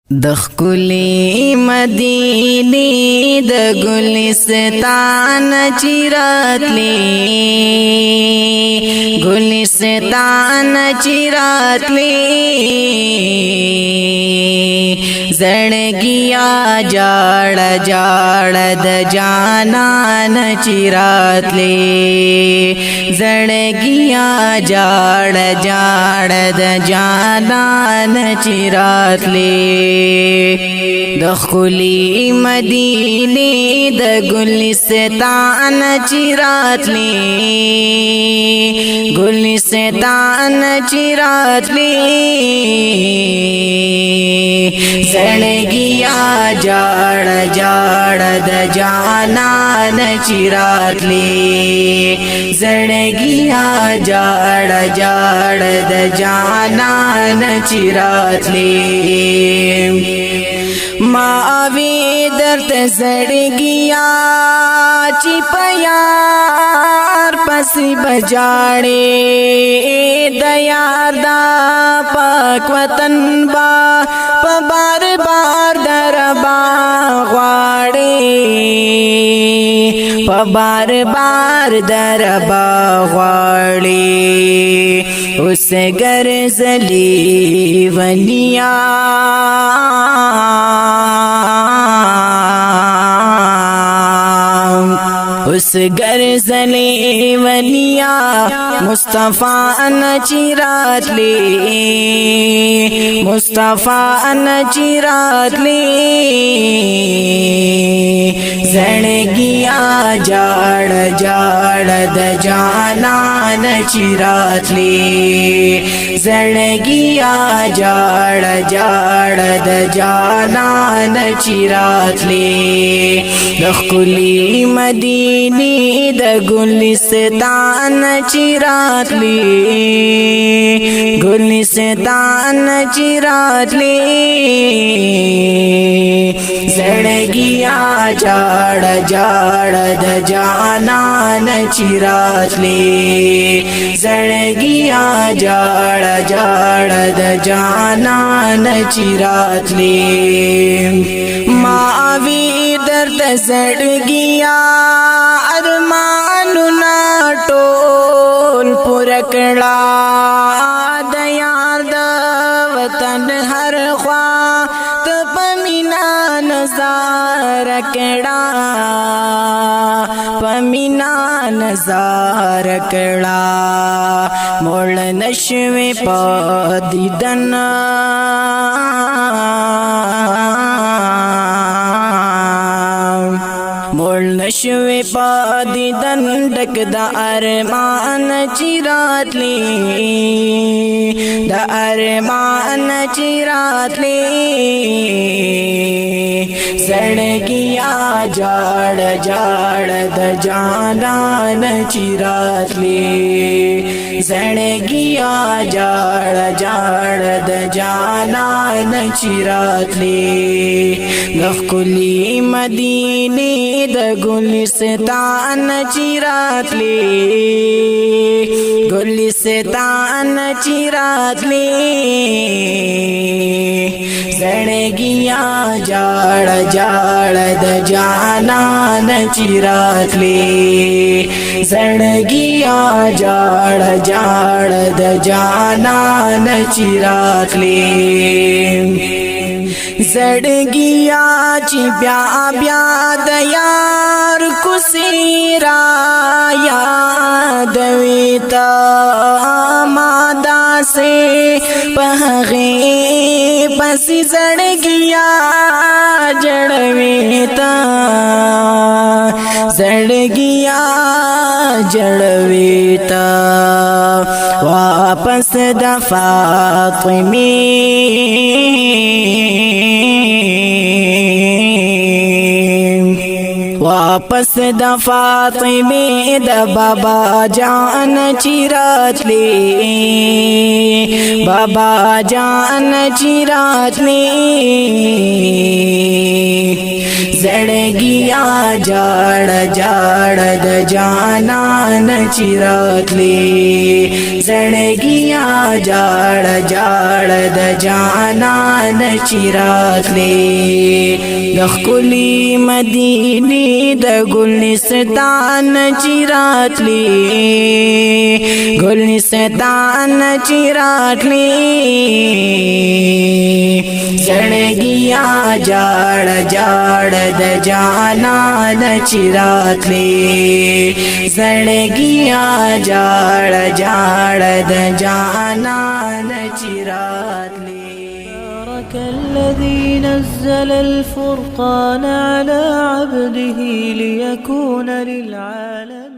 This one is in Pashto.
د ښکلي مدینې د ګلستان چې راتلې ګلستان چې راتلې زړګیا جاړ جاړ د جانان چې راتلې زړګیا جاړ جاړ د جانان چې راتلې د ښکلي مدینې د ګلستان چې راتلې ګلستان چې راتلې زړګیا جاړ جاړ د جانان چې راتلې زړګیا جاړ جاړ د جانان چې راتلې ما وی درت زړګیا چې پیار پسې بجاړې د یار دا پاک وطن با په بار بار دربا غواړې په بار بار دربا غواړې اوس ګرځلې ونیا اس گرزلے ولیا مصطفیٰ نچرات لے مصطفیٰ نچرات لے زڑگیا جاڑ جاڑ د جانان چرات لے زڑگیا جاڑ جاڑ د جانان چرات لے د ښکلي مدینې د ګلستان چې راتلې ګلستان چې راتلې زړګیا جاړ جاړ د جانان چې راتلې زړګیا جاړ جاړ د جانان چې راتلې ما وی درد زړګیا ارمانونه ټول پوره کړه د یار د وطن هر خوا ته په مینا نظر کړه په مینا نظر کړه مړ نشوي په دیدن مول نشوي پا دیدن ډک د ارمان چې راتلې د ارمان چې راتلې زړګیا جاړ جاړ د جانان چې راتلې زړګیا جاړ جاړ د جانان چې راتلې د ښکلي مدینې د ګلستان چې راتلې ګلستان چې راتلې زړګیا جاړ جاړ د جانان چې راتلې زړګیا جاړ جاړ د جانان چې راتلې زړګیا چې بیا بیا د یار کوسیرا یادوي تا مادا سے پهغه پسې زړګیا جړوي تا زړګیا جړوي تا واپس د فاطمه واپس د فاطمه د بابا جان چې راتلې بابا جان چې راتلې زړګیا جاړ جاړ د جانان چراتلی زړګیا جاړ جاړ د جانان چراتلی د خپلی مدینه د ګلستان چراتلی ګلستان چراتلی زړګیا جاړ جاړ د جانان چراتلی زړګیا جاړ جاړ د جانان چراتلی بارك الذي نزل الفرقان على عبده ليكون للعالمين